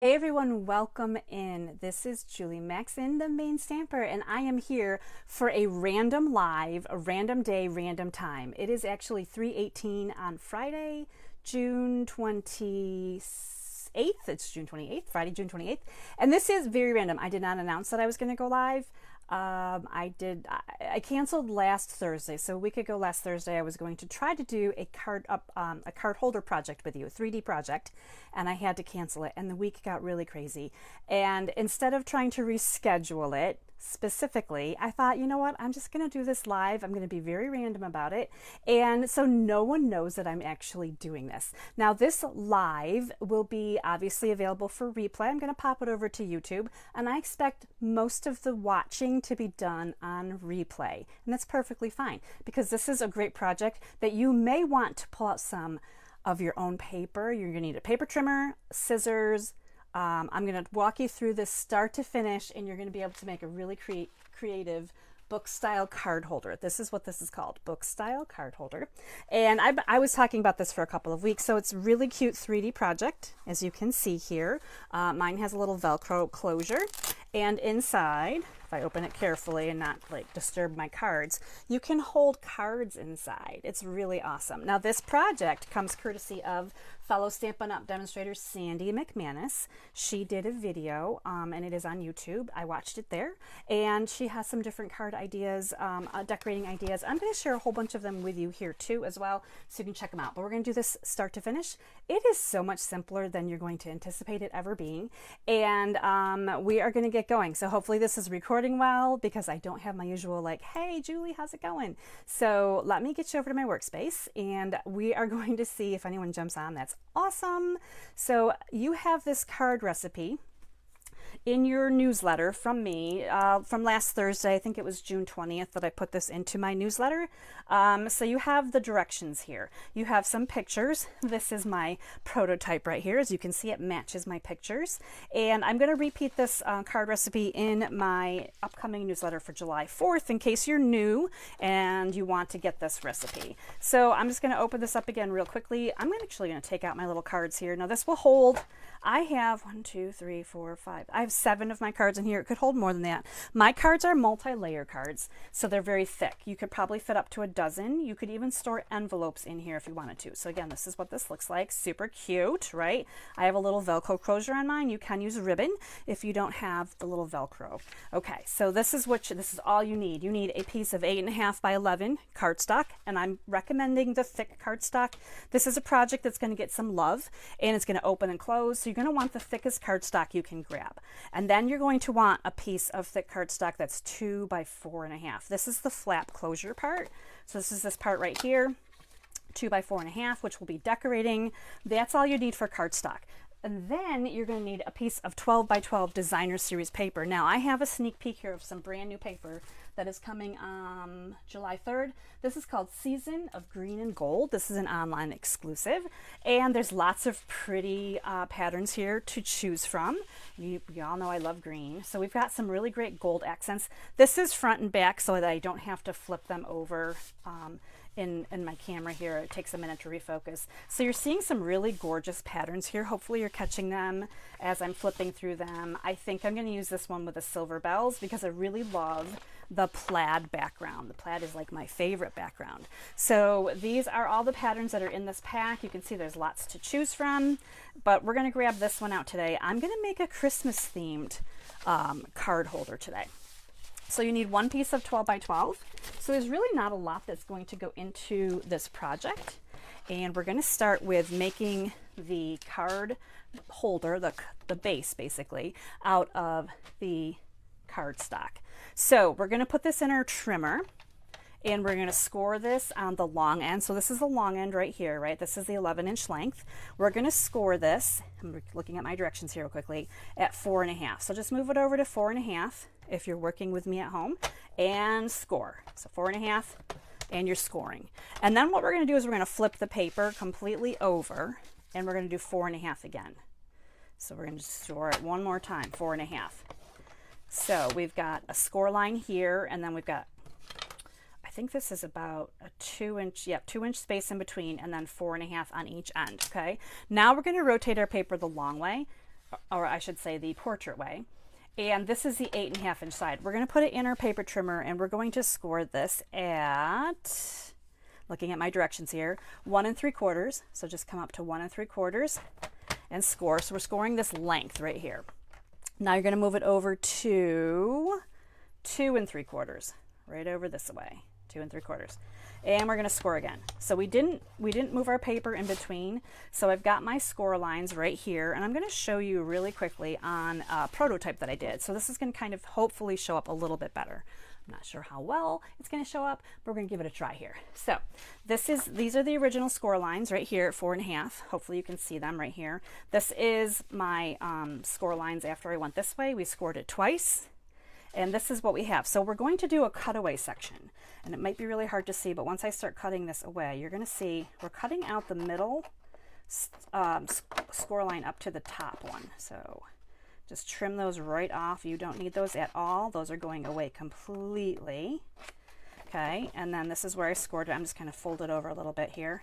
Hey everyone, welcome in. This is Julie Maxon, the main stamper, and I am here for a random live, a random day, random time. It is actually 3:18 on Friday, June 28th. It's June 28th, Friday, June 28th. And this is very random. I did not announce that I was going to go live. I canceled last Thursday, so a week ago last Thursday I was going to try to do a card holder project with you, a 3D project, and I had to cancel it, and the week got really crazy. And instead of trying to reschedule it specifically, I thought, you know what, I'm just going to do this live. I'm going to be very random about it, and so no one knows that I'm actually doing this. Now this live will be obviously available for replay. I'm going to pop it over to YouTube, and I expect most of the watching to be done on replay, and that's perfectly fine because this is a great project that you may want to pull out some of your own paper. You're going to need a paper trimmer, scissors. I'm going to walk you through this start to finish, and you're going to be able to make a really creative book style card holder. This is what this is called, book style card holder. And I was talking about this for a couple of weeks, so it's a really cute 3D project, as you can see here. Mine has a little Velcro closure, and inside, if I open it carefully and not like disturb my cards, you can hold cards inside. It's really awesome. Now this project comes courtesy of fellow Stampin' Up! Demonstrator Sandy McManus. She did a video and it is on YouTube. I watched it there, and she has some different card ideas, decorating ideas. I'm going to share a whole bunch of them with you here too as well, so you can check them out. But we're going to do this start to finish. It is so much simpler than you're going to anticipate it ever being, and we are going to get going. So hopefully this is recording well, because I don't have my usual like, hey Julie, how's it going? So let me get you over to my workspace, and we are going to see if anyone jumps on. That's awesome. So you have this card recipe in your newsletter from me from last Thursday. I think it was June 20th that I put this into my newsletter. So you have the directions here. You have some pictures. This is my prototype right here. As you can see, it matches my pictures. And I'm going to repeat this card recipe in my upcoming newsletter for July 4th in case you're new and you want to get this recipe. So I'm just going to open this up again real quickly. I'm actually going to take out my little cards here. Now this will hold, I have 1, 2, 3, 4, 5. I have 7 of my cards in here. It could hold more than that. My cards are multi-layer cards, so they're very thick. You could probably fit up to a dozen. You could even store envelopes in here if you wanted to. So again, this is what this looks like. Super cute, right? I have a little Velcro closure on mine. You can use ribbon if you don't have the little Velcro. Okay, so this is all you need. You need a piece of 8.5 by 11 cardstock, and I'm recommending the thick cardstock. This is a project that's going to get some love, and it's going to open and close. So you're going to want the thickest cardstock you can grab. And then you're going to want a piece of thick cardstock that's 2 by 4.5. This is the flap closure part. So this is this part right here, 2 by 4.5, which will be decorating. That's all you need for cardstock. And then you're going to need a piece of 12 by 12 designer series paper. Now I have a sneak peek here of some brand new paper that is coming July 3rd. This is called Season of Green and Gold. This is an online exclusive, and there's lots of pretty patterns here to choose from. You all know I love green, so we've got some really great gold accents. This is front and back so that I don't have to flip them over in my camera here. It takes a minute to refocus. So you're seeing some really gorgeous patterns here. Hopefully you're catching them as I'm flipping through them. I think I'm going to use this one with the silver bells because I really love the plaid background. The plaid is like my favorite background. So these are all the patterns that are in this pack. You can see there's lots to choose from, but we're going to grab this one out today. I'm going to make a Christmas themed card holder today. So you need one piece of 12 by 12. So there's really not a lot that's going to go into this project. And we're going to start with making the card holder, the base basically, out of the cardstock. So we're going to put this in our trimmer, and we're going to score this on the long end. So this is the long end right here, right? This is the 11-inch length. We're going to score this, I'm looking at my directions here real quickly, at 4.5. So just move it over to 4.5 if you're working with me at home, and score. So 4.5, and you're scoring. And then what we're going to do is we're going to flip the paper completely over, and we're going to do 4.5 again. So we're going to score it one more time, 4.5. So we've got a score line here, and then we've got, I think this is about a 2-inch space in between, and then 4.5 on each end. Okay, now we're going to rotate our paper the long way. or I should say the portrait way. And this is the 8.5 inch side. We're going to put it in our paper trimmer and we're going to score this at, looking at my directions here, 1 3/4. So just come up to 1 3/4 and score. So we're scoring this length right here. Now you're going to move it over to 2 3/4, right over this way, 2 3/4. And we're going to score again. So we didn't move our paper in between. So I've got my score lines right here, and I'm going to show you really quickly on a prototype that I did. So this is going to kind of hopefully show up a little bit better. I'm not sure how well it's going to show up, but we're going to give it a try here. So these are the original score lines right here at 4.5. Hopefully you can see them right here. This is my score lines after I went this way. We scored it twice. And this is what we have. So we're going to do a cutaway section. And it might be really hard to see, but once I start cutting this away, you're going to see we're cutting out the middle score line up to the top one. So just trim those right off. You don't need those at all. Those are going away completely. Okay, and then this is where I scored it. I'm just going to fold it over a little bit here.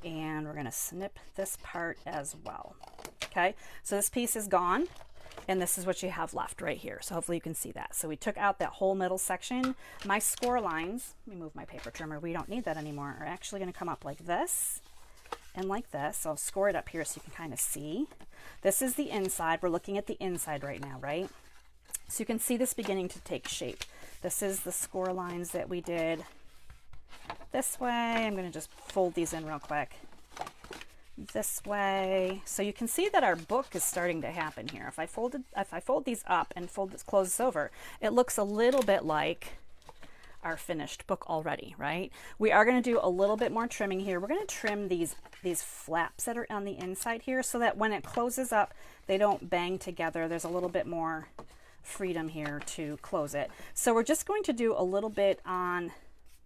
And we're going to snip this part as well. Okay, so this piece is gone. And this is what you have left right here. So hopefully you can see that. So we took out that whole middle section. My score lines, let me move my paper trimmer, we don't need that anymore, are actually going to come up like this and like this. So I'll score it up here so you can kind of see. This is the inside. We're looking at the inside right now, right? So you can see this beginning to take shape. This is the score lines that we did this way. I'm going to just fold these in real quick. This way, so you can see that our book is starting to happen here. If I fold these up and close this over, it looks a little bit like our finished book already, right? We are going to do a little bit more trimming here. We're going to trim these flaps that are on the inside here so that when it closes up, they don't bang together. There's a little bit more freedom here to close it. So we're just going to do a little bit on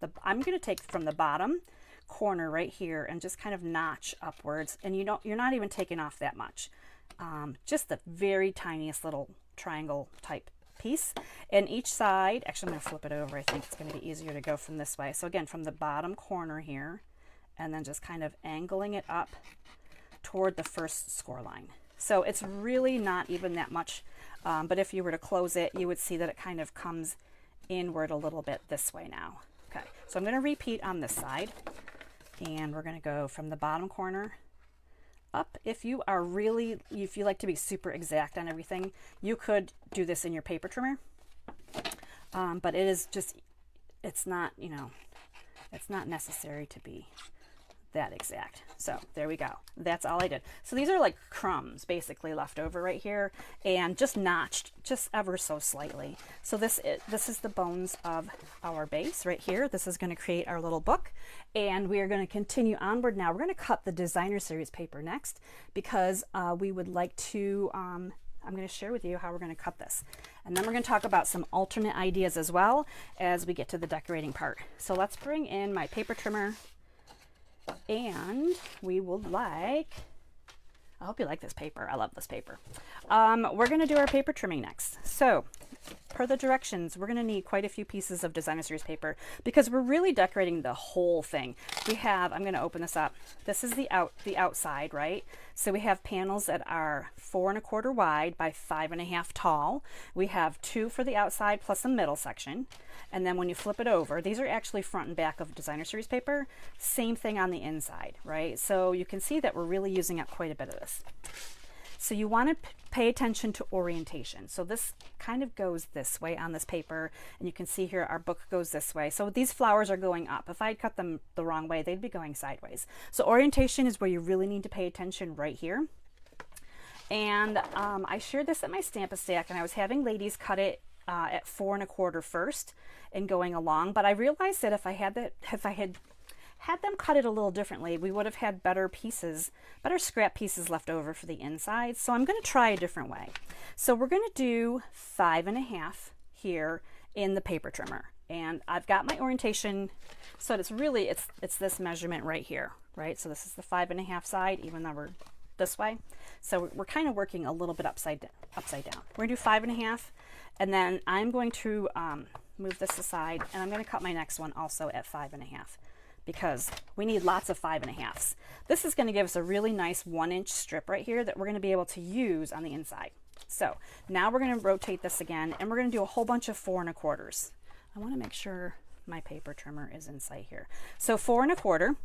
the, I'm going to take from the bottom corner right here and just kind of notch upwards, and you're not even taking off that much, just the very tiniest little triangle type piece. And each side, actually I'm going to flip it over. I think it's going to be easier to go from this way. So again, from the bottom corner here, and then just kind of angling it up toward the first score line. So it's really not even that much, but if you were to close it, you would see that it kind of comes inward a little bit this way now. Okay, so I'm going to repeat on this side. And we're going to go from the bottom corner up. If you like to be super exact on everything, you could do this in your paper trimmer. But it's not necessary to be that exact. So there we go. That's all I did. So these are like crumbs basically left over right here and just notched just ever so slightly. So this is the bones of our base right here. This is going to create our little book, and we are going to continue onward now. We're going to cut the designer series paper next because we would like to I'm going to share with you how we're going to cut this. And then we're going to talk about some alternate ideas as well as we get to the decorating part. So let's bring in my paper trimmer. And we would like, I hope you like this paper. I love this paper. We're going to do our paper trimming next. So per the directions, we're going to need quite a few pieces of designer series paper because we're really decorating the whole thing. We have, I'm going to open this up. This is the outside, right? So we have panels that are 4 1/4 wide by 5.5 tall. We have 2 for the outside plus a middle section. And then when you flip it over, these are actually front and back of designer series paper. Same thing on the inside, right? So you can see that we're really using up quite a bit of this. So you want to pay attention to orientation. So this kind of goes this way on this paper, and you can see here our book goes this way. So these flowers are going up. If I cut them the wrong way, they'd be going sideways. So orientation is where you really need to pay attention right here. And I shared this at my Stamp-A-Stack, and I was having ladies cut it at 4 1/4 first and going along, but I realized that if I had them cut it a little differently, we would have had better scrap pieces left over for the inside. So I'm going to try a different way. So we're going to do 5.5 here in the paper trimmer, and I've got my orientation, so it's really it's this measurement right here, right? So this is the 5.5 side, even though we're this way. So we're kind of working a little bit upside down. We're going to do 5.5, and then I'm going to move this aside, and I'm going to cut my next one also at 5.5. because we need lots of 5.5s. This is going to give us a really nice 1-inch strip right here that we're going to be able to use on the inside. So now we're going to rotate this again, and we're going to do a whole bunch of 4.25s. I want to make sure my paper trimmer is in sight here. So 4.25.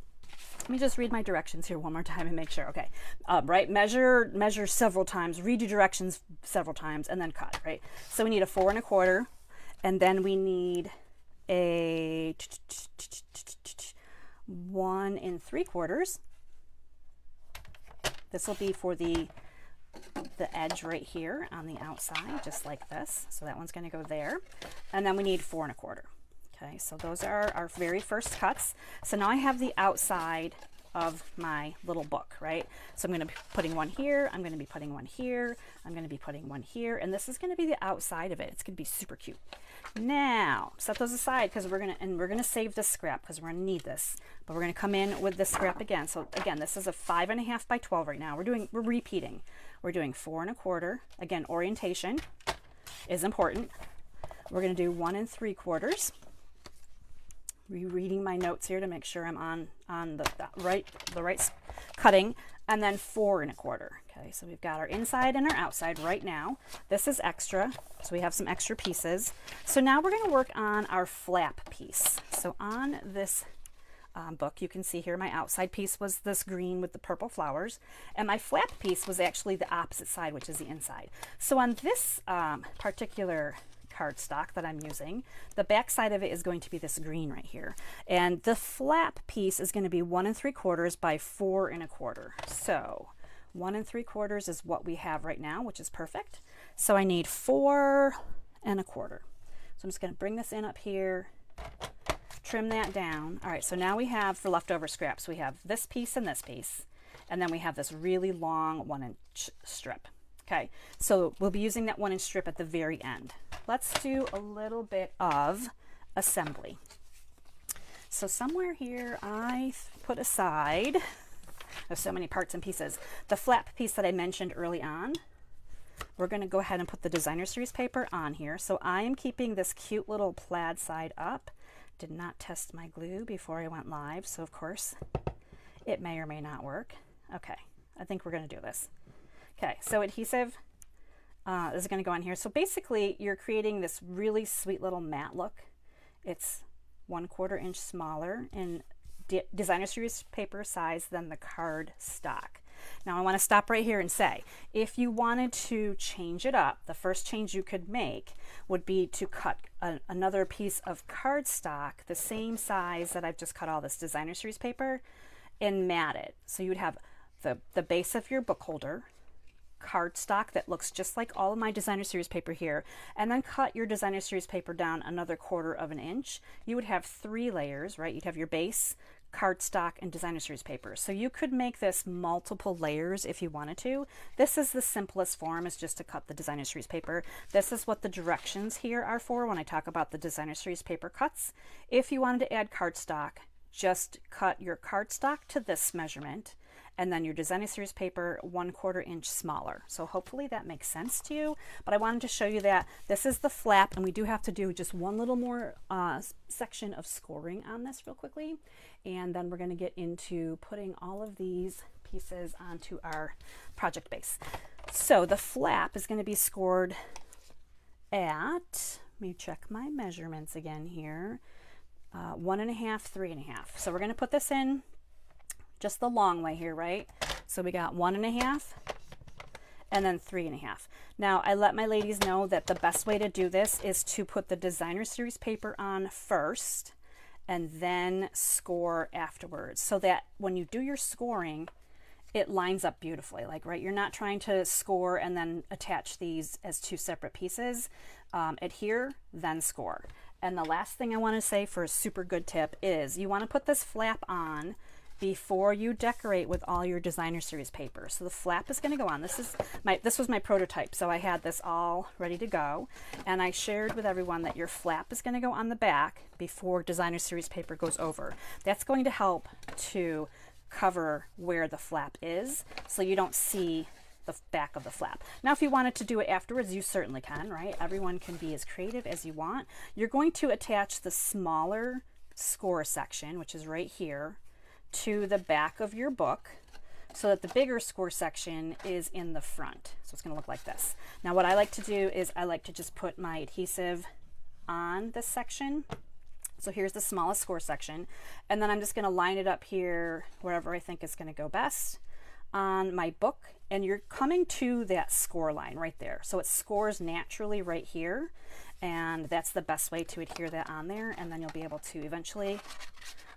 Let me just read my directions here one more time and make sure. Okay, right, measure several times, read your directions several times, and then cut, right? So we need a 4.25, and then we need a 1 3/4. This will be for the edge right here on the outside, just like this. So that one's going to go there. And then we need 4.25. Okay, so those are our very first cuts. So now I have the outside of my little book, right? So I'm going to be putting one here, I'm going to be putting one here, I'm going to be putting one here, and this is going to be the outside of it. It's going to be super cute. Now, set those aside because we're going to save this scrap because we're going to need this. But we're going to come in with this scrap again. So again, this is a 5.5 by 12 right now. We're repeating. We're doing 4.25. Again, orientation is important. We're going to do 1 3/4. Rereading my notes here to make sure I'm on the right cutting, and then 4.25. Okay, so we've got our inside and our outside right now. This is extra, so we have some extra pieces. So now we're going to work on our flap piece. So on this book, you can see here my outside piece was this green with the purple flowers, and my flap piece was actually the opposite side, which is the inside. So on this particular cardstock that I'm using, the back side of it is going to be this green right here, and the flap piece is going to be 1 3/4 by 4.25. So 1 3/4 is what we have right now, which is perfect. So I need 4.25. So I'm just going to bring this in up here, trim that down. All right, so now we have, for leftover scraps, we have this piece and this piece, and then we have this really long 1-inch strip. Okay, so we'll be using that 1-inch strip at the very end. Let's do a little bit of assembly. So somewhere here I put aside, there's so many parts and pieces, the flap piece that I mentioned early on. We're going to go ahead and put the Designer Series paper on here. So I am keeping this cute little plaid side up. Did not test my glue before I went live, so of course it may or may not work. Okay, I think we're going to do this. Okay, so adhesive is going to go on here. So basically, you're creating this really sweet little matte look. It's 1/4 inch smaller in Designer Series paper size than the card stock. Now, I want to stop right here and say, if you wanted to change it up, the first change you could make would be to cut another piece of cardstock the same size that I've just cut all this Designer Series paper and mat it. So you would have the base of your book holder, cardstock that looks just like all of my Designer Series paper here, and then cut your Designer Series paper down another 1/4 inch. You would have 3 layers, right? You'd have your base, cardstock, and Designer Series paper. So you could make this multiple layers if you wanted to. This is the simplest form, is just to cut the Designer Series paper. This is what the directions here are for when I talk about the Designer Series paper cuts. If you wanted to add cardstock, just cut your cardstock to this measurement, and then your Designer Series paper 1/4 inch smaller. So hopefully that makes sense to you, but I wanted to show you that this is the flap, and we do have to do just one little more section of scoring on this real quickly, and then we're going to get into putting all of these pieces onto our project base. So the flap is going to be scored at, let me check my measurements again here, 1.5, 3.5. So we're going to put this in just the long way here, right? So we got 1.5 and then 3.5. Now, I let my ladies know that the best way to do this is to put the Designer Series paper on first and then score afterwards, so that when you do your scoring, it lines up beautifully. Like, right, you're not trying to score and then attach these as 2 separate pieces. Adhere, then score. And the last thing I want to say for a super good tip is you want to put this flap on before you decorate with all your Designer Series paper. So the flap is going to go on. This was my prototype, so I had this all ready to go, and I shared with everyone that your flap is going to go on the back before Designer Series paper goes over. That's going to help to cover where the flap is, so you don't see the back of the flap. Now, if you wanted to do it afterwards, you certainly can, right? Everyone can be as creative as you want. You're going to attach the smaller score section, which is right here, to the back of your book so that the bigger score section is in the front. So it's going to look like this. Now what I like to do is I like to just put my adhesive on this section. So here's the smallest score section, and then I'm just going to line it up here wherever I think is going to go best on my book, and you're coming to that score line right there. So it scores naturally right here, and that's the best way to adhere that on there, and then you'll be able to eventually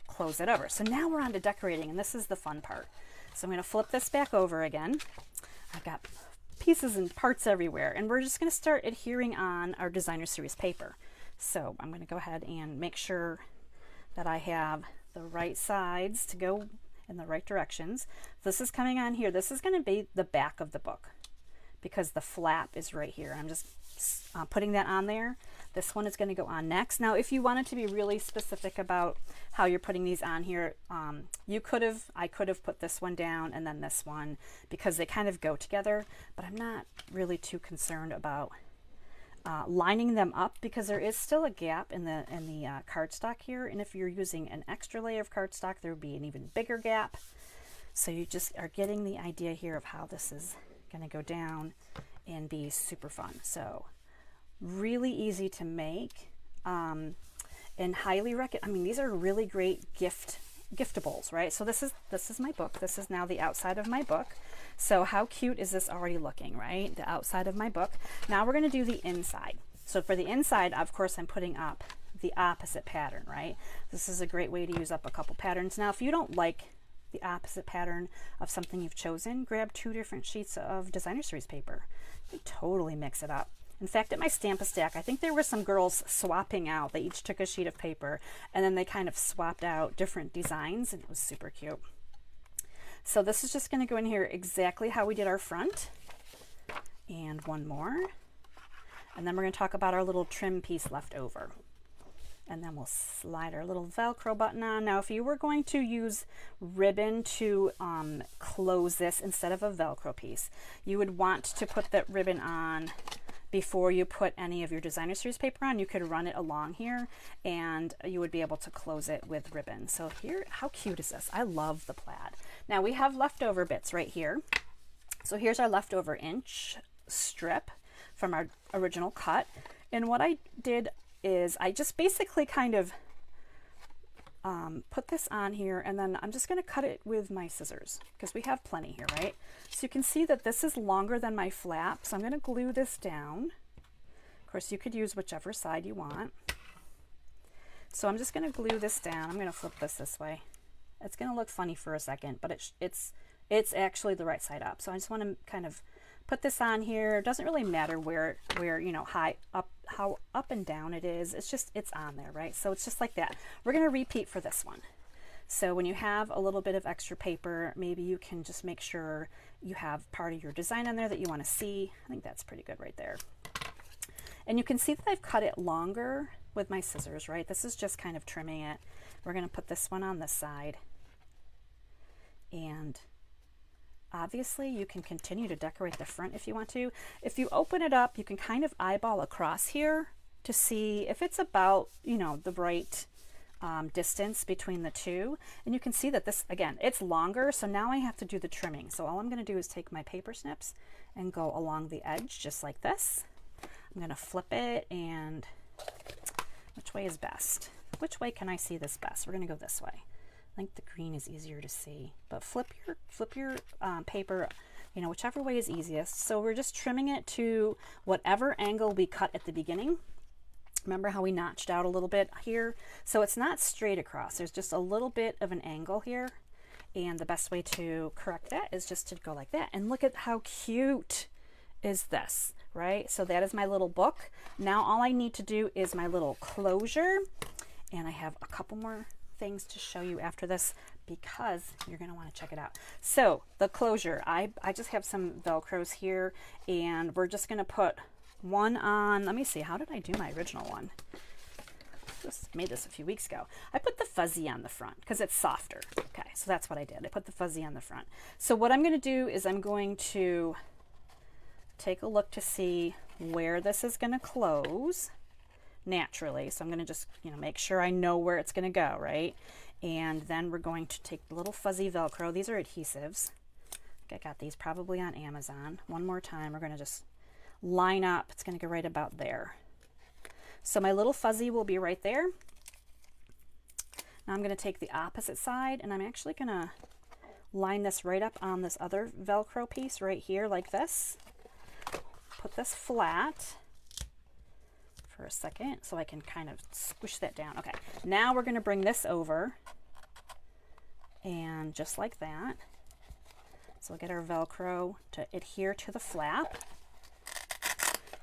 close it over. So now we're on to decorating, and this is the fun part. So I'm going to flip this back over again. I've got pieces and parts everywhere, and we're just going to start adhering on our designer series paper. So I'm going to go ahead and make sure that I have the right sides to go in the right directions. This is coming on here. This is going to be the back of the book because the flap is right here. I'm just putting that on there. This one is going to go on next. Now, if you wanted to be really specific about how you're putting these on here, I could have put this one down and then this one because they kind of go together, but I'm not really too concerned about lining them up because there is still a gap in the cardstock here, and if you're using an extra layer of cardstock, there would be an even bigger gap. So you just are getting the idea here of how this is going to go down and be super fun. So really easy to make, and highly recommend. I mean, these are really great giftables, right? So this is my book. This is now the outside of my book. So how cute is this already looking, right? The outside of my book. Now we're going to do the inside. So for the inside, of course, I'm putting up the opposite pattern, right? This is a great way to use up a couple patterns. Now, if you don't like the opposite pattern of something you've chosen, grab 2 different sheets of designer series paper. You totally mix it up. In fact, at my Stamp-A-Stack, I think there were some girls swapping out. They each took a sheet of paper and then they kind of swapped out different designs, and it was super cute. So this is just going to go in here exactly how we did our front. And one more. And then we're going to talk about our little trim piece left over. And then we'll slide our little Velcro button on. Now, if you were going to use ribbon to close this instead of a Velcro piece, you would want to put that ribbon on before you put any of your designer series paper on. You could run it along here and you would be able to close it with ribbon. So here, how cute is this? I love the plaid. Now we have leftover bits right here. So here's our leftover inch strip from our original cut. And what I did is I just basically kind of put this on here, and then I'm just going to cut it with my scissors because we have plenty here, right? So you can see that this is longer than my flap, so I'm going to glue this down. Of course, you could use whichever side you want. So I'm just going to glue this down. I'm going to flip this way. It's going to look funny for a second, but it's actually the right side up. So I just want to kind of put this on here. It doesn't really matter where you know, how up and down it is. It's on there, right? So it's just like that. We're going to repeat for this one. So when you have a little bit of extra paper, maybe you can just make sure you have part of your design on there that you want to see. I think that's pretty good right there. And you can see that I've cut it longer with my scissors, right? This is just kind of trimming it. We're going to put this one on this side. And obviously, you can continue to decorate the front if you want to. If you open it up, you can kind of eyeball across here to see if it's about, you know, the right distance between the two. And you can see that this, again, it's longer, so now I have to do the trimming. So all I'm going to do is take my paper snips and go along the edge just like this. I'm going to flip it, and which way is best? Which way can I see this best? We're going to go this way. I think the green is easier to see, but flip your paper, you know, whichever way is easiest. So we're just trimming it to whatever angle we cut at the beginning. Remember how we notched out a little bit here? So it's not straight across. There's just a little bit of an angle here. And the best way to correct that is just to go like that. And look at how cute is this, right? So that is my little book. Now all I need to do is my little closure. And I have a couple more things to show you after this because you're going to want to check it out. So the closure, I just have some Velcros here, and we're just going to put one on. Let me see, how did I do my original one? Just made this a few weeks ago. I put the fuzzy on the front because it's softer. Okay, so that's what I did. I put the fuzzy on the front. So what I'm going to do is I'm going to take a look to see where this is going to close. naturally. So I'm going to just, make sure I know where it's going to go, right? And then we're going to take the little fuzzy Velcro. These are adhesives. I got these probably on Amazon. One more time, we're going to just line up. It's going to go right about there. So my little fuzzy will be right there. Now I'm going to take the opposite side, and I'm actually going to line this right up on this other Velcro piece right here like this. Put this flat for a second so I can kind of squish that down. Okay, now we're going to bring this over, and just like that. So we'll get our Velcro to adhere to the flap.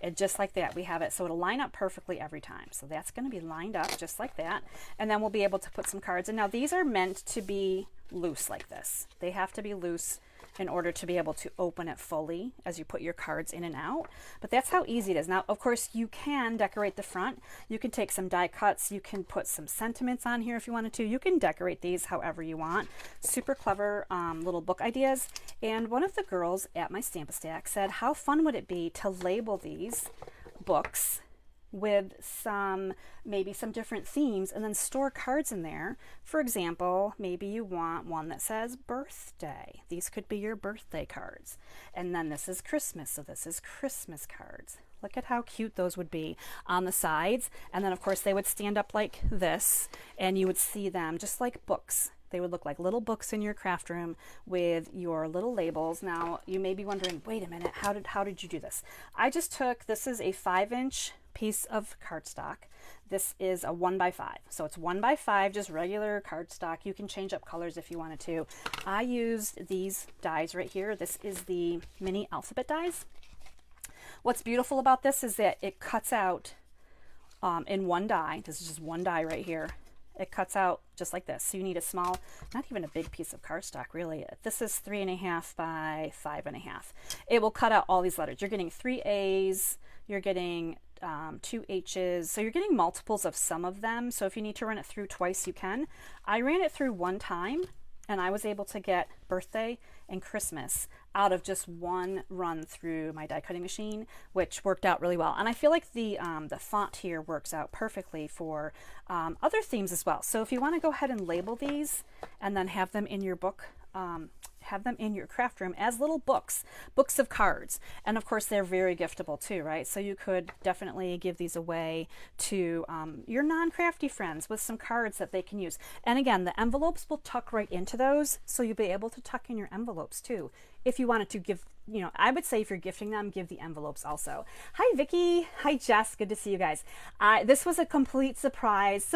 And just like that, we have it so it'll line up perfectly every time. So that's going to be lined up just like that. And then we'll be able to put some cards in. Now these are meant to be loose like this. They have to be loose in order to be able to open it fully as you put your cards in and out. But that's how easy it is. Now, of course, you can decorate the front. You can take some die cuts. You can put some sentiments on here if you wanted to. You can decorate these however you want. Super clever little book ideas. And one of the girls at my Stamp-A-Stack said, how fun would it be to label these books with maybe some different themes and then store cards in there. For example, maybe you want one that says birthday. These could be your birthday cards. And then this is Christmas, so this is Christmas cards. Look at how cute those would be on the sides. And then of course they would stand up like this, and you would see them just like books. They would look like little books in your craft room with your little labels. Now you may be wondering, wait a minute, how did you do this? I just took, this is a 5-inch piece of cardstock. This is a 1x5. So it's 1x5, just regular cardstock. You can change up colors if you wanted to. I used these dies right here. This is the mini alphabet dies. What's beautiful about this is that it cuts out in one die. This is just one die right here. It cuts out just like this. So you need a small, not even a big piece of cardstock really. This is 3.5 by 5.5. It will cut out all these letters. You're getting 3 A's, you're getting 2 H's, so you're getting multiples of some of them. So if you need to run it through twice, you can. I ran it through one time, and I was able to get birthday and Christmas out of just one run through my die cutting machine, which worked out really well. And I feel like the font here works out perfectly for other themes as well. So if you want to go ahead and label these and then have them in your book, have them in your craft room as little books of cards. And of course they're very giftable too, right? So you could definitely give these away to your non-crafty friends with some cards that they can use. And again, the envelopes will tuck right into those, so you'll be able to tuck in your envelopes too. If you wanted to give, I would say if you're gifting them, give the envelopes also. Hi Vicki, hi Jess, good to see you guys. This was a complete surprise.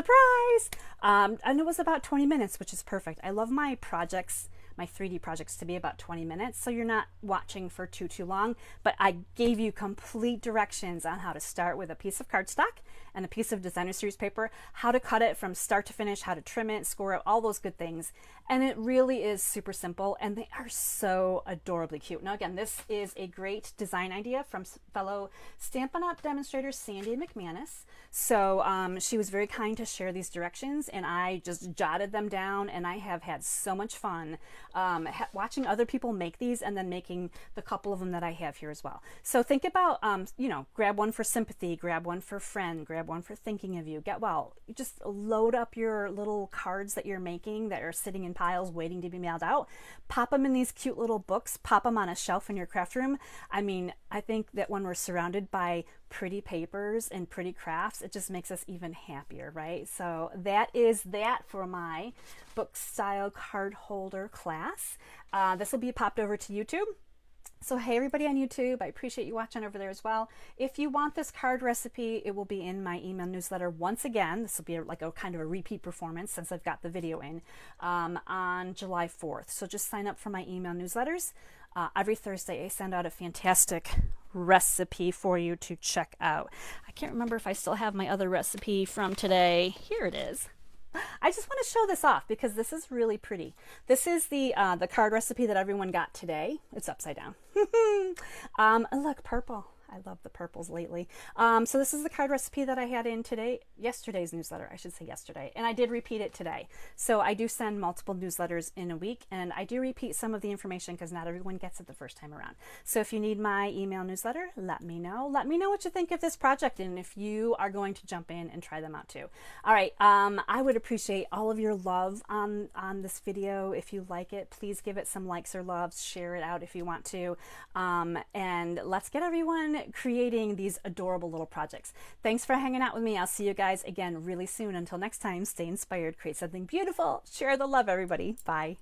And it was about 20 minutes, which is perfect. I love my projects, my 3D projects, to be about 20 minutes, so you're not watching for too long. But I gave you complete directions on how to start with a piece of cardstock and a piece of designer series paper, how to cut it from start to finish, how to trim it, score it, all those good things. And it really is super simple, and they are so adorably cute. Now again, this is a great design idea from fellow Stampin' Up! Demonstrator Sandy McManus. So she was very kind to share these directions, and I just jotted them down, and I have had so much fun watching other people make these and then making the couple of them that I have here as well. So think about, grab one for sympathy, grab one for friend, grab one for thinking of you. Just load up your little cards that you're making that are sitting in piles waiting to be mailed out. Pop them in these cute little books, pop them on a shelf in your craft room. I mean, I think that when we're surrounded by pretty papers and pretty crafts, it just makes us even happier, right? So that is that for my book style card holder class. This will be popped over to YouTube. So hey everybody on YouTube, I appreciate you watching over there as well. If you want this card recipe, it will be in my email newsletter once again. This will be like a kind of a repeat performance since I've got the video in on July 4th. So just sign up for my email newsletters. Every Thursday I send out a fantastic recipe for you to check out. I can't remember if I still have my other recipe from today. Here it is. I just want to show this off because this is really pretty. This is the card recipe that everyone got today. It's upside down. Look, purple. I love the purples lately. So this is the card recipe that I had in yesterday's newsletter, I should say yesterday, and I did repeat it today. So I do send multiple newsletters in a week, and I do repeat some of the information because not everyone gets it the first time around. So if you need my email newsletter, let me know. Let me know what you think of this project and if you are going to jump in and try them out too. All right, I would appreciate all of your love on this video. If you like it, please give it some likes or loves, share it out if you want to, and let's get everyone creating these adorable little projects. Thanks for hanging out with me. I'll see you guys again really soon. Until next time, stay inspired, create something beautiful, share the love, everybody. Bye.